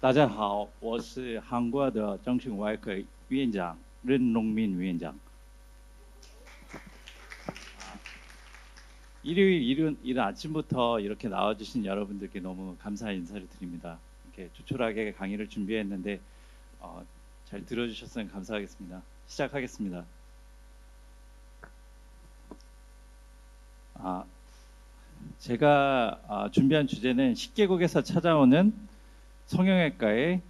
大家好，我是韩国的整形外科院长任龙民院长。 일요일 아침부터 이렇게 나와주신 여러분들께 너무 감사 인사를 드립니다. 이렇게 조촐하게 강의를 준비했는데 잘 들어주셨으면 감사하겠습니다. 시작하겠습니다. 제가 준비한 주제는 10개국에서 찾아오는 성형외과의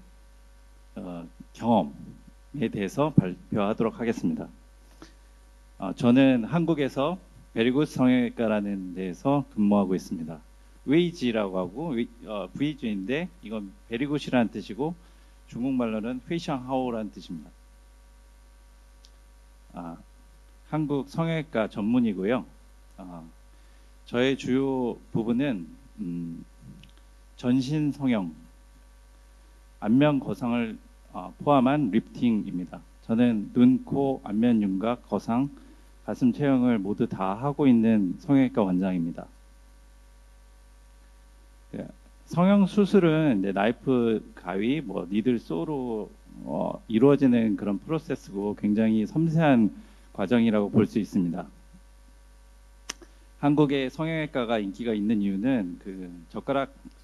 경험에 대해서 발표하도록 하겠습니다. 저는 한국에서 베리구스 성형외과라는 데에서 근무하고 있습니다. 웨이지라고 하고 V주인데 이건 베리굿이라는 뜻이고 중국말로는 회샹하오라는 뜻입니다. 한국 성형외과 전문이고요. 저의 주요 부분은 전신 성형, 안면 거상을 포함한 리프팅입니다. 저는 눈, 코, 안면 윤곽, 거상, 가슴 체형을 모두 다 하고 있는 성형외과 원장입니다. 성형 수술은 이제 나이프, 가위, 니들, 쏘로 이루어지는 그런 프로세스고 굉장히 섬세한 과정이라고 볼 수 있습니다. 한국의 성형외과가 인기가 있는 이유는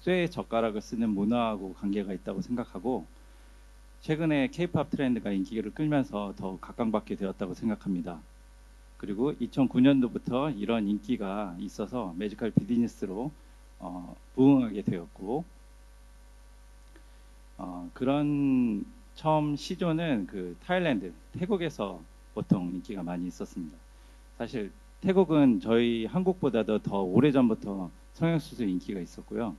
쇠 젓가락을 쓰는 문화하고 관계가 있다고 생각하고 최근에 K-팝 트렌드가 인기를 끌면서 더 각광받게 되었다고 생각합니다. 그리고 2009년도부터 이런 인기가 있어서 매지컬 비즈니스로 부흥하게 되었고 그런 처음 시조는 타일랜드, 태국에서 보통 인기가 많이 있었습니다. 사실 태국은 저희 한국보다도 더 오래전부터 성형수술 인기가 있었고요.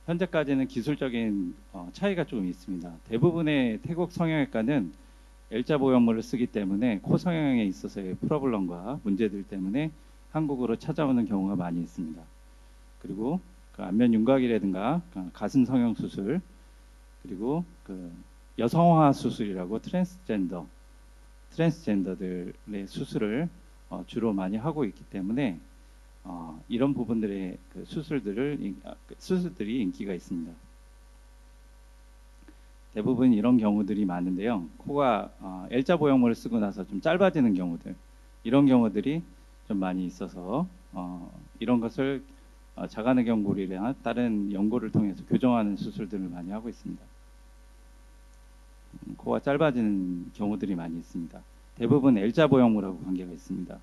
현재까지는 기술적인 차이가 조금 있습니다. 대부분의 태국 성형외과는 L자 보형물을 쓰기 때문에 코 성형에 있어서의 프로블럼과 문제들 때문에 한국으로 찾아오는 경우가 많이 있습니다. 그리고 안면 윤곽이라든가 가슴 성형 수술, 그리고 여성화 수술이라고 트랜스젠더들의 수술을 주로 많이 하고 있기 때문에 이런 부분들의 수술들이 인기가 있습니다. 대부분 이런 경우들이 많은데요. 코가 L자 보형물을 쓰고 나서 좀 짧아지는 경우들, 이런 경우들이 좀 많이 있어서 이런 것을 자가내경골이나 다른 연골을 통해서 교정하는 수술들을 많이 하고 있습니다. 코가 짧아지는 경우들이 많이 있습니다. 대부분 L자 보형물하고 관계가 있습니다.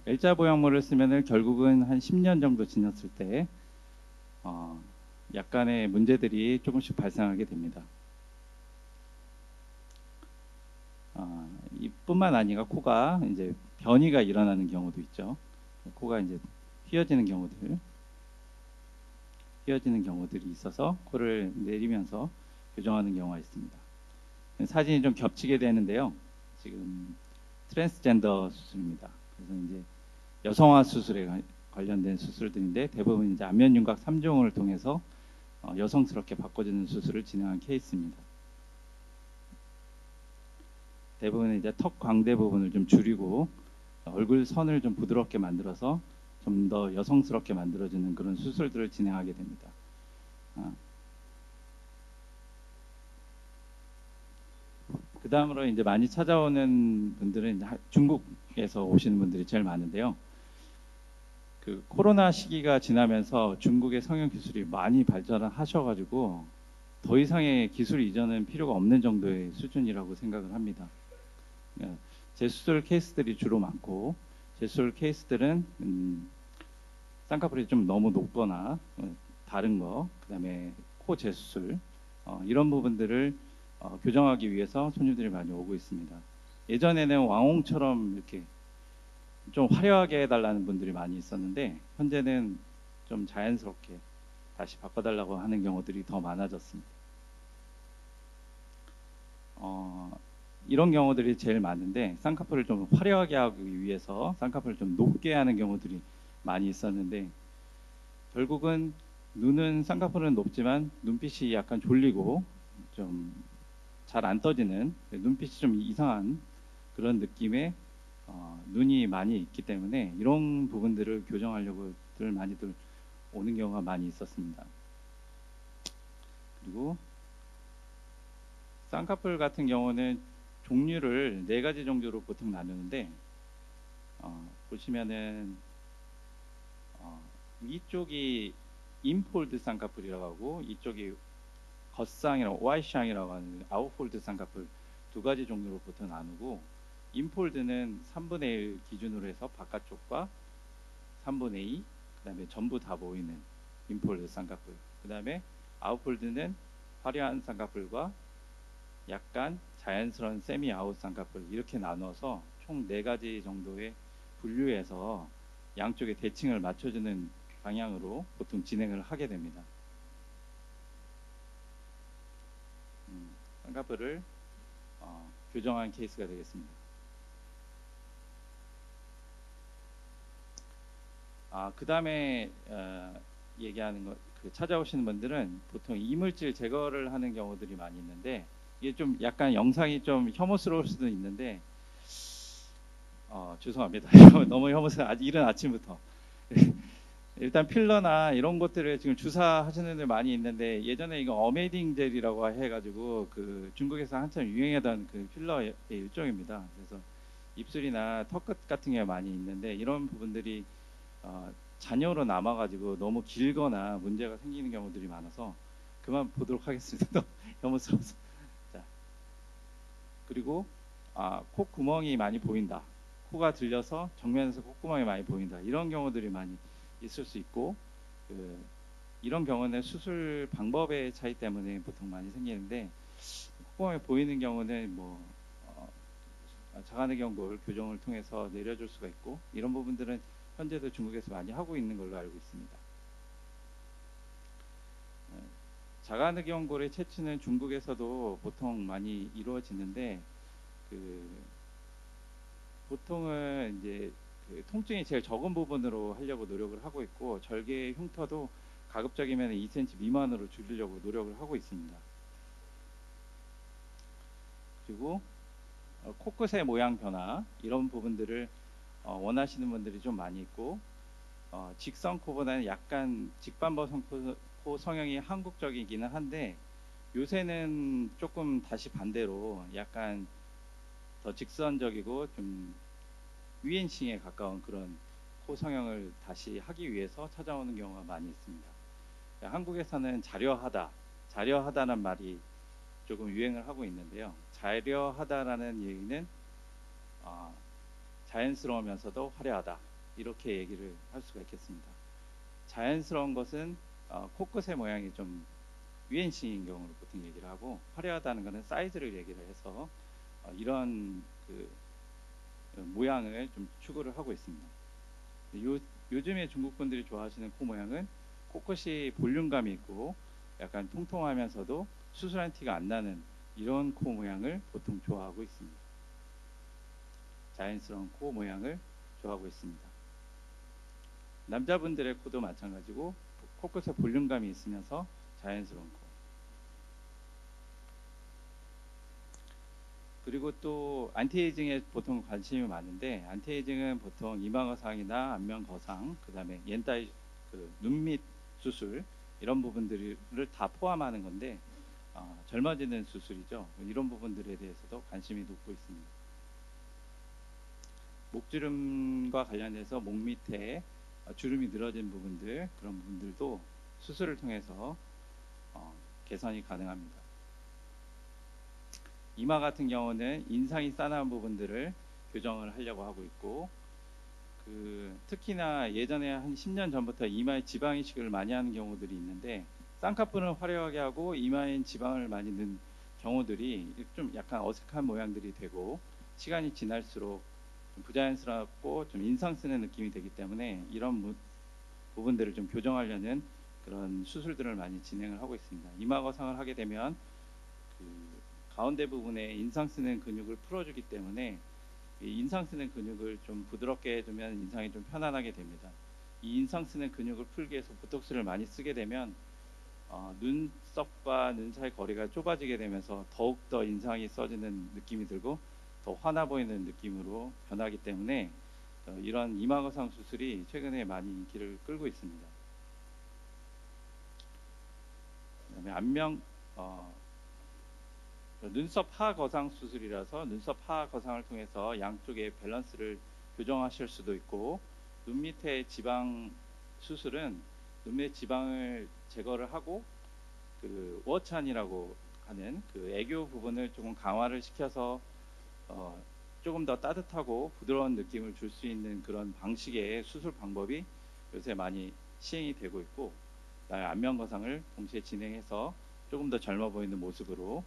L자 보형물을 쓰면은 결국은 한 10년 정도 지났을 때 약간의 문제들이 조금씩 발생하게 됩니다. 이뿐만 아니라 코가 이제 변이가 일어나는 경우도 있죠. 코가 이제 휘어지는 경우들이 있어서 코를 내리면서 교정하는 경우가 있습니다. 사진이 좀 겹치게 되는데요. 지금 트랜스젠더 수술입니다. 그래서 이제 여성화 수술에 관련된 수술들인데 대부분 이제 안면 윤곽 3종을 통해서 여성스럽게 바꿔주는 수술을 진행한 케이스입니다. 대부분 이제 턱 광대 부분을 좀 줄이고 얼굴 선을 좀 부드럽게 만들어서 좀 더 여성스럽게 만들어주는 그런 수술들을 진행하게 됩니다. 그 다음으로 이제 많이 찾아오는 분들은 이제 중국에서 오시는 분들이 제일 많은데요. 코로나 시기가 지나면서 중국의 성형 기술이 많이 발전을 하셔가지고 더 이상의 기술 이전은 필요가 없는 정도의 수준이라고 생각을 합니다. 재수술 케이스들이 주로 많고 재수술 케이스들은 쌍꺼풀이 좀 너무 높거나 다른 거, 그 다음에 코 재수술 이런 부분들을 교정하기 위해서 손님들이 많이 오고 있습니다. 예전에는 왕홍처럼 이렇게 좀 화려하게 해달라는 분들이 많이 있었는데 현재는 좀 자연스럽게 다시 바꿔달라고 하는 경우들이 더 많아졌습니다. 이런 경우들이 제일 많은데 쌍꺼풀을 좀 화려하게 하기 위해서 쌍꺼풀을 좀 높게 하는 경우들이 많이 있었는데 결국은 눈은 쌍꺼풀은 높지만 눈빛이 약간 졸리고 좀 잘 안 떠지는 눈빛이 좀 이상한 그런 느낌의 눈이 많이 있기 때문에 이런 부분들을 교정하려고들 많이들 오는 경우가 많이 있었습니다. 그리고 쌍꺼풀 같은 경우는 종류를 4가지 정도로 보통 나누는데 보시면은 위쪽이 인폴드 쌍꺼풀이라고 하고 이쪽이 겉쌍이라고 와이샹이라고 하는 아웃폴드 쌍꺼풀 2가지 종류로 보통 나누고, 인폴드는 3분의 1 기준으로 해서 바깥쪽과 3분의 2, 그 다음에 전부 다 보이는 인폴드 쌍꺼풀, 그 다음에 아웃폴드는 화려한 쌍꺼풀과 약간 자연스러운 세미 아웃 쌍꺼풀, 이렇게 나눠서 총 4가지 정도의 분류해서 양쪽의 대칭을 맞춰주는 방향으로 보통 진행을 하게 됩니다. 쌍꺼풀을 교정한 케이스가 되겠습니다. 그 다음에 얘기하는 것, 찾아오시는 분들은 보통 이물질 제거를 하는 경우들이 많이 있는데, 이게 좀 약간 영상이 좀 혐오스러울 수도 있는데, 죄송합니다. 너무 혐오스러워. 이른 아침부터. 일단 필러나 이런 것들을 지금 주사하시는 분들 많이 있는데, 예전에 이거 어메이딩 젤이라고 해가지고 그 중국에서 한참 유행하던 그 필러의 일종입니다. 그래서 입술이나 턱끝 같은 게 많이 있는데, 이런 부분들이 잔여로 남아가지고 너무 길거나 문제가 생기는 경우들이 많아서 그만 보도록 하겠습니다. 혐오스러워서. 자, 그리고 콧구멍이 많이 보인다, 코가 들려서 정면에서 콧구멍이 많이 보인다, 이런 경우들이 많이 있을 수 있고, 이런 경우는 수술 방법의 차이 때문에 보통 많이 생기는데, 콧구멍이 보이는 경우는 자가내경골 교정을 통해서 내려줄 수가 있고, 이런 부분들은 현재도 중국에서 많이 하고 있는 걸로 알고 있습니다. 자가내경골의 채취는 중국에서도 보통 많이 이루어지는데, 보통은 이제 통증이 제일 적은 부분으로 하려고 노력을 하고 있고, 절개의 흉터도 가급적이면 2cm 미만으로 줄이려고 노력을 하고 있습니다. 그리고 코끝의 모양 변화, 이런 부분들을 원하시는 분들이 좀 많이 있고, 직선 코보다는 약간 직반버선 코 성형이 한국적이기는 한데, 요새는 조금 다시 반대로 약간 더 직선적이고 좀 위엔싱에 가까운 그런 코 성형을 다시 하기 위해서 찾아오는 경우가 많이 있습니다. 한국에서는 자려하다는 말이 조금 유행을 하고 있는데요. 자려하다라는 얘기는 자연스러우면서도 화려하다, 이렇게 얘기를 할 수가 있겠습니다. 자연스러운 것은 코끝의 모양이 좀 위엔싱인 경우를 보통 얘기를 하고, 화려하다는 것은 사이즈를 얘기를 해서 이런 모양을 좀 추구를 하고 있습니다. 요즘에 중국 분들이 좋아하시는 코 모양은 코끝이 볼륨감이 있고 약간 통통하면서도 수술한 티가 안 나는 이런 코 모양을 보통 좋아하고 있습니다. 자연스러운 코 모양을 좋아하고 있습니다. 남자분들의 코도 마찬가지고 코끝에 볼륨감이 있으면서 자연스러운 코. 그리고 또 안티에이징에 보통 관심이 많은데, 안티에이징은 보통 이마거상이나 안면 거상, 그 다음에 옌다이 눈밑 수술, 이런 부분들을 다 포함하는 건데, 젊어지는 수술이죠. 이런 부분들에 대해서도 관심이 높고 있습니다. 목주름과 관련해서 목 밑에 주름이 늘어진 부분들, 그런 부분들도 수술을 통해서 개선이 가능합니다. 이마 같은 경우는 인상이 싸나운 부분들을 교정을 하려고 하고 있고, 특히나 예전에 한 10년 전부터 이마에 지방 이식을 많이 하는 경우들이 있는데, 쌍꺼풀은 화려하게 하고 이마엔 지방을 많이 넣은 경우들이 좀 약간 어색한 모양들이 되고, 시간이 지날수록 좀 부자연스럽고 좀 인상 쓰는 느낌이 되기 때문에 이런 부분들을 좀 교정하려는 그런 수술들을 많이 진행을 하고 있습니다. 이마 거상을 하게 되면 가운데 부분에 인상 쓰는 근육을 풀어주기 때문에 이 인상 쓰는 근육을 좀 부드럽게 해주면 인상이 좀 편안하게 됩니다. 이 인상 쓰는 근육을 풀기 위해서 보톡스를 많이 쓰게 되면 눈썹과 눈 사이 거리가 좁아지게 되면서 더욱더 인상이 써지는 느낌이 들고, 더 환해 보이는 느낌으로 변하기 때문에 이런 이마 거상 수술이 최근에 많이 인기를 끌고 있습니다. 그다음에 눈썹 하 거상 수술이라서 눈썹 하 거상을 통해서 양쪽의 밸런스를 교정하실 수도 있고, 눈 밑에 지방 수술은 눈 밑 지방을 제거를 하고 그 워찬이라고 하는 그 애교 부분을 조금 강화를 시켜서 조금 더 따뜻하고 부드러운 느낌을 줄 수 있는 그런 방식의 수술 방법이 요새 많이 시행이 되고 있고, 안면 거상을 동시에 진행해서 조금 더 젊어 보이는 모습으로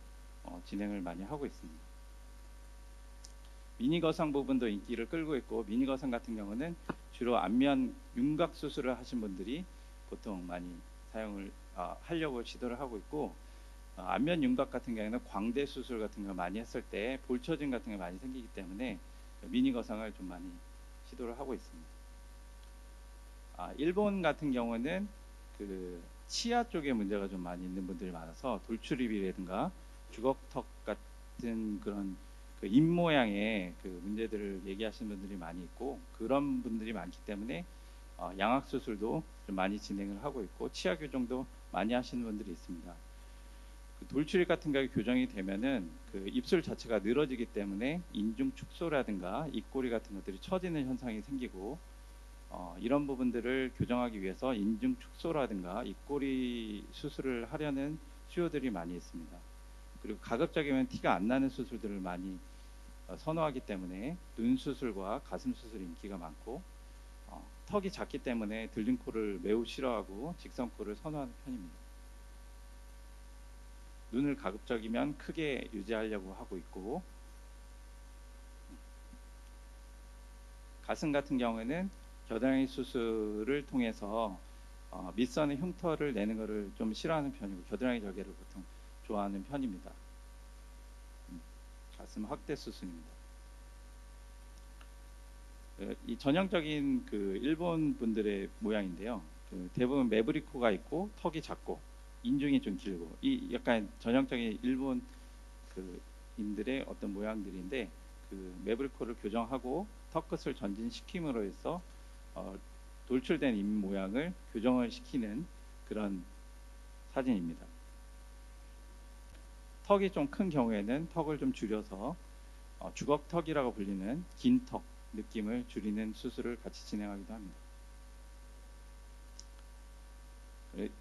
진행을 많이 하고 있습니다. 미니 거상 부분도 인기를 끌고 있고, 미니 거상 같은 경우는 주로 안면 윤곽 수술을 하신 분들이 보통 많이 사용을 하려고 시도를 하고 있고, 안면 윤곽 같은 경우는 광대 수술 같은 거 많이 했을 때 볼처짐 같은 게 많이 생기기 때문에 미니 거상을 좀 많이 시도를 하고 있습니다. 일본 같은 경우는 그 치아 쪽에 문제가 좀 많이 있는 분들이 많아서 돌출입이라든가 주걱턱 같은 그런 그 입 모양의 그 문제들을 얘기하시는 분들이 많이 있고, 그런 분들이 많기 때문에 양악 수술도 좀 많이 진행을 하고 있고, 치아 교정도 많이 하시는 분들이 있습니다. 그 돌출입 같은 게 교정이 되면은 그 입술 자체가 늘어지기 때문에 인중 축소라든가 입꼬리 같은 것들이 처지는 현상이 생기고, 이런 부분들을 교정하기 위해서 인중 축소라든가 입꼬리 수술을 하려는 수요들이 많이 있습니다. 그리고 가급적이면 티가 안 나는 수술들을 많이 선호하기 때문에 눈 수술과 가슴 수술이 인기가 많고, 턱이 작기 때문에 들린 코를 매우 싫어하고 직선코를 선호하는 편입니다. 눈을 가급적이면 크게 유지하려고 하고 있고, 가슴 같은 경우에는 겨드랑이 수술을 통해서 밑선의 흉터를 내는 것을 좀 싫어하는 편이고, 겨드랑이 절개를 보통 좋아하는 편입니다. 가슴 확대 수술입니다. 이 전형적인 그 일본 분들의 모양인데요. 그 대부분 매부리코가 있고 턱이 작고 인중이 좀 길고, 이 약간 전형적인 일본 그 인들의 어떤 모양들인데, 그 매부리코를 교정하고 턱 끝을 전진시킴으로 해서 돌출된 입 모양을 교정을 시키는 그런 사진입니다. 턱이 좀 큰 경우에는 턱을 좀 줄여서 주걱턱이라고 불리는 긴 턱 느낌을 줄이는 수술을 같이 진행하기도 합니다.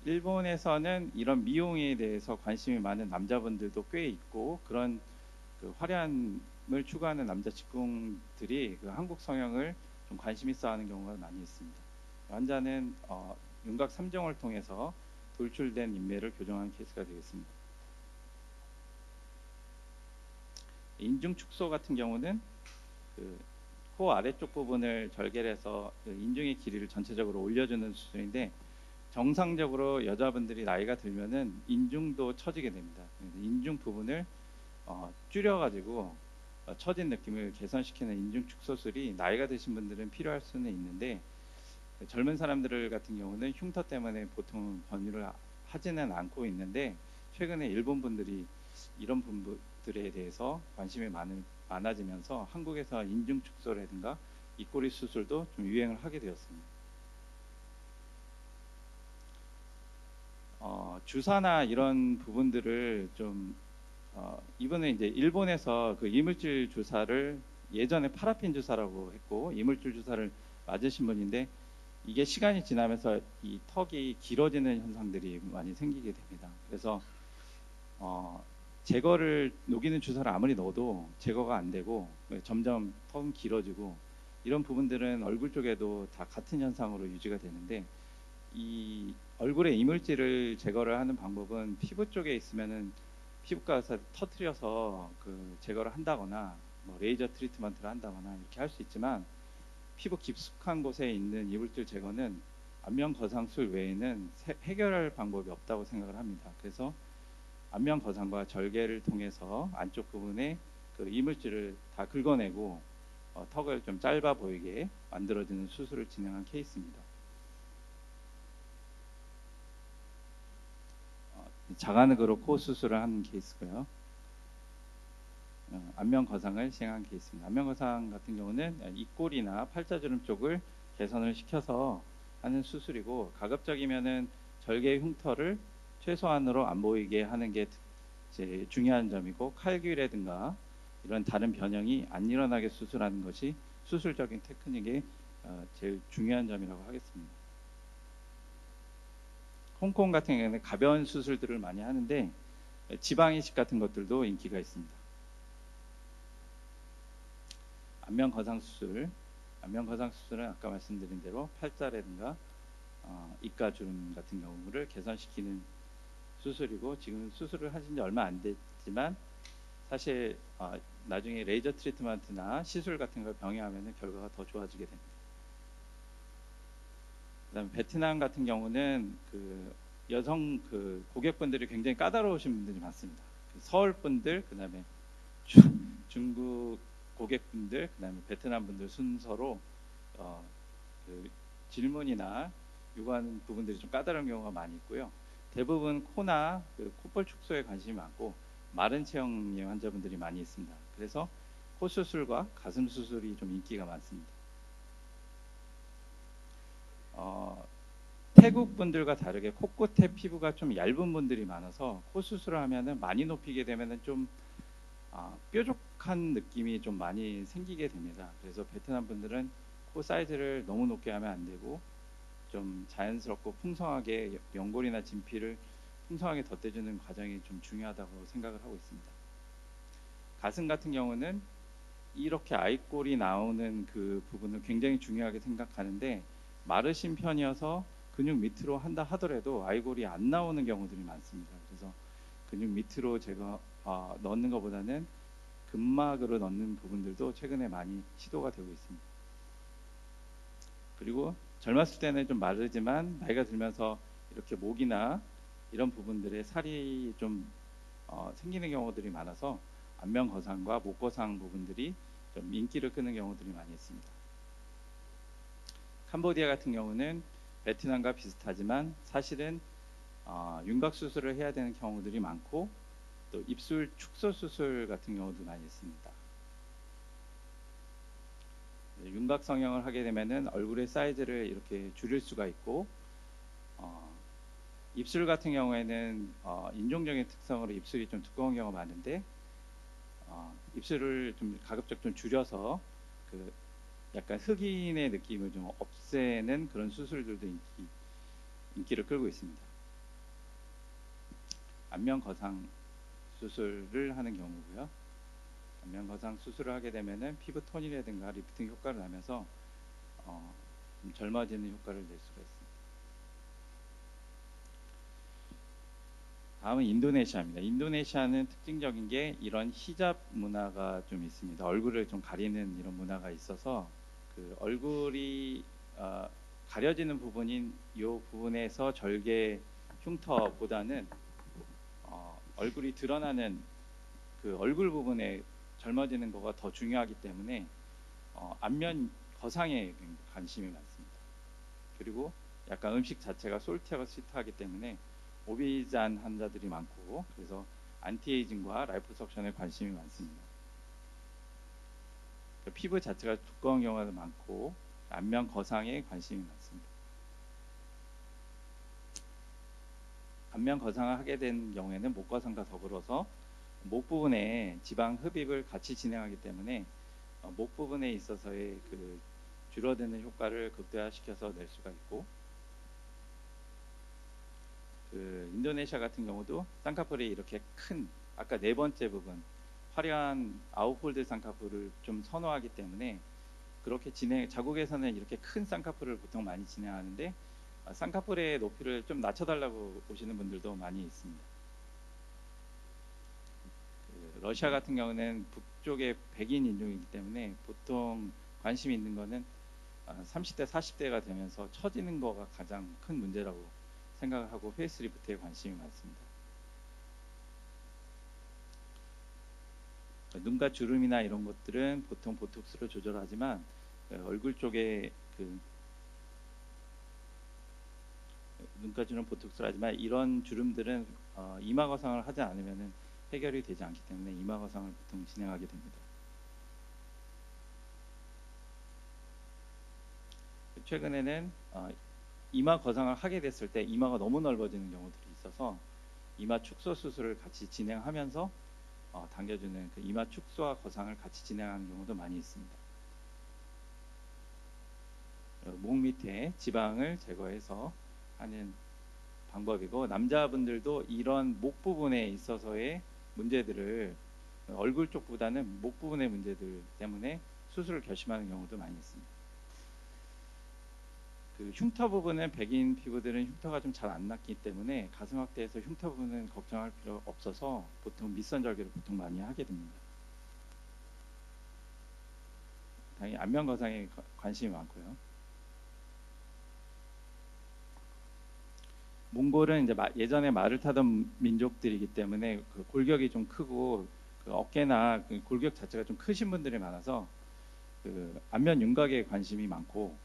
일본에서는 이런 미용에 대해서 관심이 많은 남자분들도 꽤 있고, 그런 그 화려함을 추구하는 남자 직공들이 그 한국 성형을 좀 관심 있어 하는 경우가 많이 있습니다. 환자는 윤곽 3종을 통해서 돌출된 인매를 교정한 케이스가 되겠습니다. 인중 축소 같은 경우는 그 코 아래쪽 부분을 절개를 해서 그 인중의 길이를 전체적으로 올려주는 수술인데, 정상적으로 여자분들이 나이가 들면은 인중도 처지게 됩니다. 인중 부분을 줄여가지고 처진 느낌을 개선시키는 인중 축소술이 나이가 드신 분들은 필요할 수는 있는데, 젊은 사람들 같은 경우는 흉터 때문에 보통 권유를 하지는 않고 있는데, 최근에 일본 분들이 이런 부분들에 대해서 관심이 많아지면서 한국에서 인중 축소라든가 입꼬리 수술도 좀 유행을 하게 되었습니다. 주사나 이런 부분들을 좀 이번에 이제 일본에서 그 이물질 주사를 예전에 파라핀 주사라고 했고, 이물질 주사를 맞으신 분인데 이게 시간이 지나면서 이 턱이 길어지는 현상들이 많이 생기게 됩니다. 그래서 제거를 녹이는 주사를 아무리 넣어도 제거가 안 되고 점점 턱은 길어지고, 이런 부분들은 얼굴 쪽에도 다 같은 현상으로 유지가 되는데, 이 얼굴에 이물질을 제거를 하는 방법은 피부 쪽에 있으면은 피부과 가서 터트려서 그 제거를 한다거나 뭐 레이저 트리트먼트를 한다거나 이렇게 할 수 있지만, 피부 깊숙한 곳에 있는 이물질 제거는 안면 거상술 외에는 해결할 방법이 없다고 생각을 합니다. 그래서 안면 거상과 절개를 통해서 안쪽 부분에 그 이물질을 다 긁어내고 턱을 좀 짧아 보이게 만들어주는 수술을 진행한 케이스입니다. 자가늑으로 코 수술을 한 케이스고요. 안면 거상을 시행한 케이스입니다. 안면 거상 같은 경우는 입꼬리나 팔자주름 쪽을 개선을 시켜서 하는 수술이고, 가급적이면은 절개 흉터를 최소한으로 안 보이게 하는 게 이제 중요한 점이고, 칼귀라든가 이런 다른 변형이 안 일어나게 수술하는 것이 수술적인 테크닉의 제일 중요한 점이라고 하겠습니다. 홍콩 같은 경우는 가벼운 수술들을 많이 하는데 지방 이식 같은 것들도 인기가 있습니다. 안면 거상 수술, 안면 거상 수술은 아까 말씀드린 대로 팔자라든가 입가 주름 같은 경우를 개선시키는 수술이고, 지금 수술을 하신 지 얼마 안 됐지만 사실 나중에 레이저 트리트먼트나 시술 같은 걸 병행하면 결과가 더 좋아지게 됩니다. 그다음에 베트남 같은 경우는 여성 고객분들이 굉장히 까다로우신 분들이 많습니다. 서울 분들, 그다음에 중국 고객분들, 그다음에 베트남 분들 순서로 질문이나 요구하는 부분들이 좀 까다로운 경우가 많이 있고요. 대부분 코나 콧볼 축소에 관심이 많고 마른 체형의 환자분들이 많이 있습니다. 그래서 코 수술과 가슴 수술이 좀 인기가 많습니다. 태국 분들과 다르게 코끝의 피부가 좀 얇은 분들이 많아서 코 수술을 하면은 많이 높이게 되면은 좀 뾰족한 느낌이 좀 많이 생기게 됩니다. 그래서 베트남 분들은 코 사이즈를 너무 높게 하면 안 되고 좀 자연스럽고 풍성하게 연골이나 진피를 풍성하게 덧대주는 과정이 좀 중요하다고 생각을 하고 있습니다. 가슴 같은 경우는 이렇게 아이꼴이 나오는 그 부분을 굉장히 중요하게 생각하는데, 마르신 편이어서 근육 밑으로 한다 하더라도 아이골이 안 나오는 경우들이 많습니다. 그래서 근육 밑으로 제가 넣는 것보다는 근막으로 넣는 부분들도 최근에 많이 시도가 되고 있습니다. 그리고 젊었을 때는 좀 마르지만 나이가 들면서 이렇게 목이나 이런 부분들에 살이 좀 생기는 경우들이 많아서 안면 거상과 목 거상 부분들이 좀 인기를 끄는 경우들이 많이 있습니다. 캄보디아 같은 경우는 베트남과 비슷하지만 사실은 윤곽 수술을 해야 되는 경우들이 많고, 또 입술 축소 수술 같은 경우도 많이 있습니다. 윤곽 성형을 하게 되면은 얼굴의 사이즈를 이렇게 줄일 수가 있고, 입술 같은 경우에는 인종적인 특성으로 입술이 좀 두꺼운 경우가 많은데 입술을 좀 가급적 좀 줄여서 약간 흑인의 느낌을 좀 없애는 그런 수술들도 인기를 끌고 있습니다. 안면 거상 수술을 하는 경우고요. 안면 거상 수술을 하게 되면은 피부 톤이라든가 리프팅 효과를 나면서 좀 젊어지는 효과를 낼 수가 있습니다. 다음은 인도네시아입니다. 인도네시아는 특징적인 게 이런 히잡 문화가 좀 있습니다. 얼굴을 좀 가리는 이런 문화가 있어서 얼굴이 가려지는 부분인 이 부분에서 절개 흉터보다는 얼굴이 드러나는 얼굴 부분에 젊어지는 거가 더 중요하기 때문에 안면 거상에 관심이 많습니다. 그리고 약간 음식 자체가 솔티하고 스위트하기 때문에 오비잔 환자들이 많고, 그래서 안티에이징과 라이포석션에 관심이 많습니다. 피부 자체가 두꺼운 경우가 많고 안면 거상에 관심이 많습니다. 안면 거상을 하게 된 경우에는 목 거상과 더불어서 목 부분에 지방 흡입을 같이 진행하기 때문에 목 부분에 있어서의 줄어드는 효과를 극대화시켜서 낼 수가 있고, 인도네시아 같은 경우도 쌍꺼풀이 이렇게 큰 아까 네 번째 부분 화려한 아웃폴드 쌍꺼풀을 좀 선호하기 때문에 그렇게 자국에서는 이렇게 큰 쌍꺼풀을 보통 많이 진행하는데 쌍꺼풀의 높이를 좀 낮춰달라고 보시는 분들도 많이 있습니다. 러시아 같은 경우는 북쪽의 백인 인종이기 때문에 보통 관심이 있는 거는 30대, 40대가 되면서 처지는 거가 가장 큰 문제라고 생각을 하고 페이스리프트에 관심이 많습니다. 눈가 주름이나 이런 것들은 보통 보톡스로 조절하지만 얼굴 쪽에 눈가 주름 보톡스를 하지만 이런 주름들은 이마 거상을 하지 않으면 해결이 되지 않기 때문에 이마 거상을 보통 진행하게 됩니다. 최근에는 이마 거상을 하게 됐을 때 이마가 너무 넓어지는 경우들이 있어서 이마 축소 수술을 같이 진행하면서 당겨주는 그 이마 축소와 거상을 같이 진행하는 경우도 많이 있습니다. 목 밑에 지방을 제거해서 하는 방법이고, 남자분들도 이런 목 부분에 있어서의 문제들을 얼굴 쪽보다는 목 부분의 문제들 때문에 수술을 결심하는 경우도 많이 있습니다. 그 흉터 부분은 백인 피부들은 흉터가 좀 잘 안 났기 때문에 가슴 확대에서 흉터 부분은 걱정할 필요 없어서 보통 밑선 절개를 보통 많이 하게 됩니다. 당연히 안면 거상에 관심이 많고요. 몽골은 이제 예전에 말을 타던 민족들이기 때문에 그 골격이 좀 크고 그 어깨나 그 골격 자체가 좀 크신 분들이 많아서 그 안면 윤곽에 관심이 많고,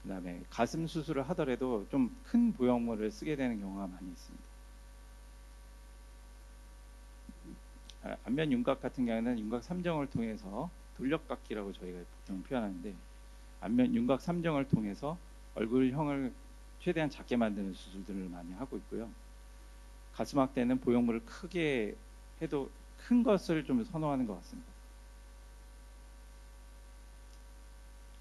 그다음에 가슴 수술을 하더라도 좀 큰 보형물을 쓰게 되는 경우가 많이 있습니다. 안면 윤곽 같은 경우는 윤곽 3정을 통해서 돌려깎기라고 저희가 보통 표현하는데, 안면 윤곽 3정을 통해서 얼굴형을 최대한 작게 만드는 수술들을 많이 하고 있고요. 가슴 확대는 보형물을 크게 해도 큰 것을 좀 선호하는 것 같습니다.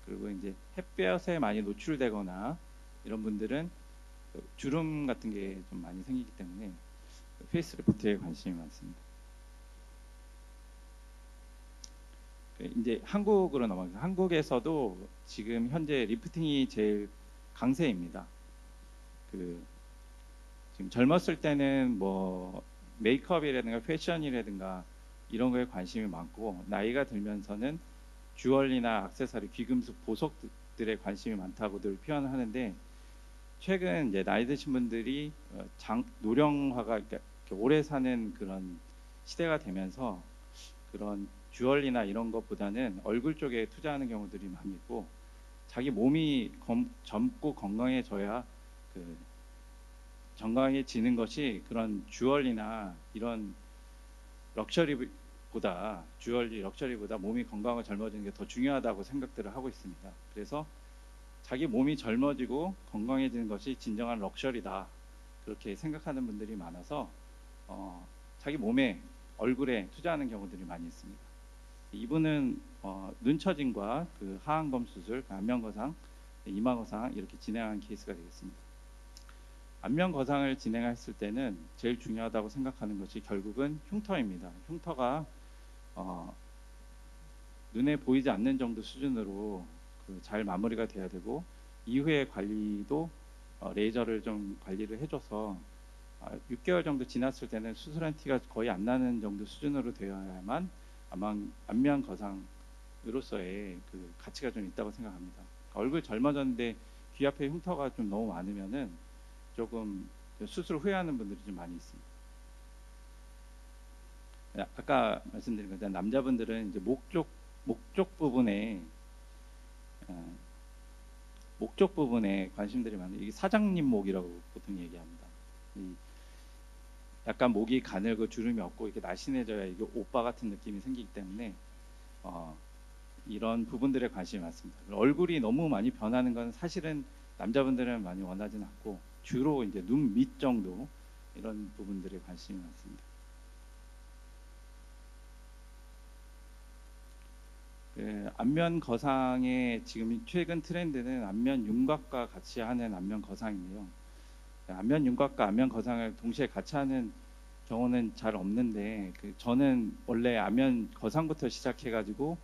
그리고 이제 햇볕에 많이 노출되거나 이런 분들은 주름 같은 게 좀 많이 생기기 때문에 페이스리프트에 관심이 많습니다. 이제 한국으로 넘어가서, 한국에서도 지금 현재 리프팅이 제일 강세입니다. 지금 젊었을 때는 뭐 메이크업이라든가 패션이라든가 이런 거에 관심이 많고, 나이가 들면서는 주얼리나 액세서리, 귀금속, 보석들에 관심이 많다고들 표현을 하는데, 최근 이제 나이 드신 분들이 노령화가, 그러니까 오래 사는 그런 시대가 되면서 그런 주얼리나 이런 것보다는 얼굴 쪽에 투자하는 경우들이 많이 있고, 자기 몸이 젊고 건강해져야 건강해지는 것이 그런 주얼리나 이런 럭셔리보다 몸이 건강하고 젊어지는 게 더 중요하다고 생각들을 하고 있습니다. 그래서 자기 몸이 젊어지고 건강해지는 것이 진정한 럭셔리다, 그렇게 생각하는 분들이 많아서 자기 몸에, 얼굴에 투자하는 경우들이 많이 있습니다. 이분은 눈처짐과 그 하안검 수술, 안면 거상, 이마 거상 이렇게 진행한 케이스가 되겠습니다. 안면 거상을 진행했을 때는 제일 중요하다고 생각하는 것이 결국은 흉터입니다. 흉터가 눈에 보이지 않는 정도 수준으로 잘 마무리가 돼야 되고, 이후에 관리도 레이저를 좀 관리를 해줘서 6개월 정도 지났을 때는 수술한 티가 거의 안 나는 정도 수준으로 되어야만 안면 거상으로서의 그 가치가 좀 있다고 생각합니다. 얼굴 젊어졌는데 귀 앞에 흉터가 좀 너무 많으면은 조금 수술 후회하는 분들이 좀 많이 있습니다. 아까 말씀드린 것처럼 남자분들은 이제 목 쪽 부분에 관심들이 많아요. 이게 사장님 목이라고 보통 얘기합니다. 약간 목이 가늘고 주름이 없고 이렇게 날씬해져야 이게 오빠 같은 느낌이 생기기 때문에 이런 부분들에 관심이 많습니다. 얼굴이 너무 많이 변하는 건 사실은 남자분들은 많이 원하지는 않고, 주로 이제 눈 밑 정도 이런 부분들에 관심이 많습니다. 안면 거상의 지금 최근 트렌드는 안면 윤곽과 같이 하는 안면 거상인데요. 안면 윤곽과 안면 거상을 동시에 같이 하는 경우는 잘 없는데, 저는 원래 안면 거상부터 시작해가지고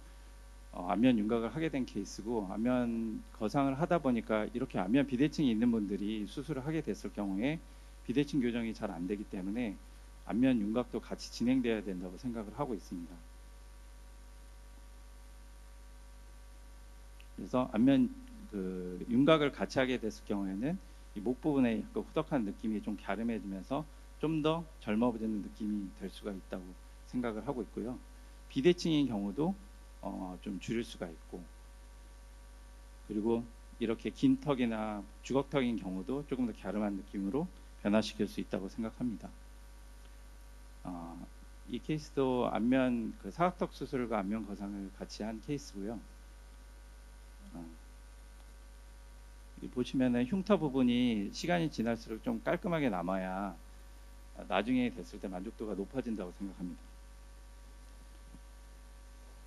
안면 윤곽을 하게 된 케이스고, 안면 거상을 하다 보니까 이렇게 안면 비대칭이 있는 분들이 수술을 하게 됐을 경우에 비대칭 교정이 잘 안 되기 때문에 안면 윤곽도 같이 진행돼야 된다고 생각을 하고 있습니다. 그래서 안면 윤곽을 같이 하게 됐을 경우에는 이 목 부분에 약간 후덕한 느낌이 좀 갸름해지면서 좀 더 젊어지는 느낌이 될 수가 있다고 생각을 하고 있고요. 비대칭인 경우도 좀 줄일 수가 있고, 그리고 이렇게 긴 턱이나 주걱턱인 경우도 조금 더 갸름한 느낌으로 변화시킬 수 있다고 생각합니다. 이 케이스도 안면 그 사각턱 수술과 안면 거상을 같이 한 케이스고요. 여기 보시면은 흉터 부분이 시간이 지날수록 좀 깔끔하게 남아야 나중에 됐을 때 만족도가 높아진다고 생각합니다.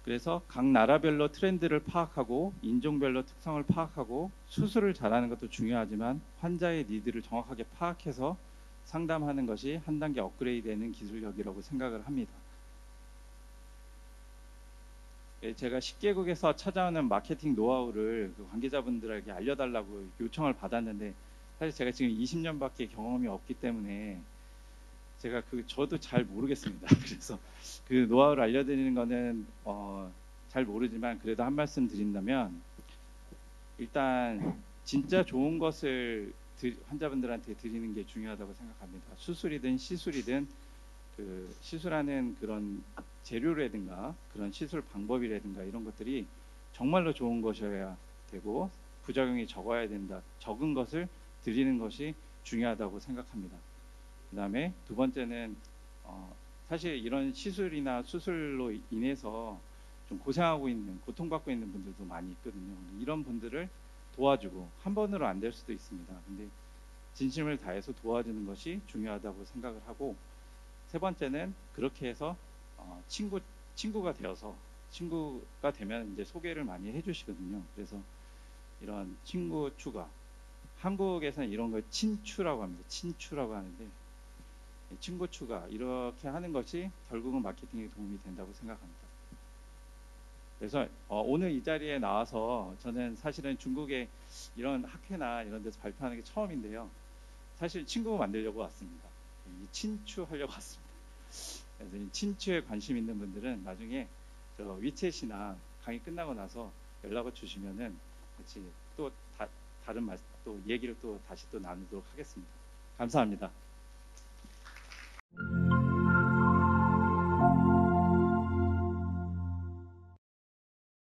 그래서 각 나라별로 트렌드를 파악하고 인종별로 특성을 파악하고 수술을 잘하는 것도 중요하지만 환자의 니드를 정확하게 파악해서 상담하는 것이 한 단계 업그레이드되는 기술력이라고 생각을 합니다. 제가 10개국에서 찾아오는 마케팅 노하우를 그 관계자분들에게 알려달라고 요청을 받았는데 사실 제가 지금 20년밖에 경험이 없기 때문에 제가 저도 잘 모르겠습니다. 그래서 그 노하우를 알려드리는 거는 잘 모르지만 그래도 한 말씀 드린다면 일단 진짜 좋은 것을 환자분들한테 드리는 게 중요하다고 생각합니다. 수술이든 시술이든 그 시술하는 그런 재료라든가 그런 시술 방법이라든가 이런 것들이 정말로 좋은 것이어야 되고 부작용이 적어야 된다. 적은 것을 드리는 것이 중요하다고 생각합니다. 그 다음에 두 번째는 사실 이런 시술이나 수술로 인해서 좀 고생하고 있는, 고통받고 있는 분들도 많이 있거든요. 이런 분들을 도와주고 한 번으로 안 될 수도 있습니다. 근데 진심을 다해서 도와주는 것이 중요하다고 생각을 하고 세 번째는 그렇게 해서 친구가 되어서 친구가 되면 이제 소개를 많이 해주시거든요. 그래서 이런 친구 추가, 한국에서는 이런 걸 친추라고 합니다. 친추라고 하는데 친구 추가 이렇게 하는 것이 결국은 마케팅에 도움이 된다고 생각합니다. 그래서 오늘 이 자리에 나와서 저는 사실은 중국에 이런 학회나 이런 데서 발표하는 게 처음인데요. 사실 친구 만들려고 왔습니다. 친추하려고 왔습니다. 그래서 이 친추에 관심 있는 분들은 나중에 저 위챗이나 강의 끝나고 나서 연락을 주시면은 같이 또 다른 또 얘기를 또 다시 또 나누도록 하겠습니다. 감사합니다.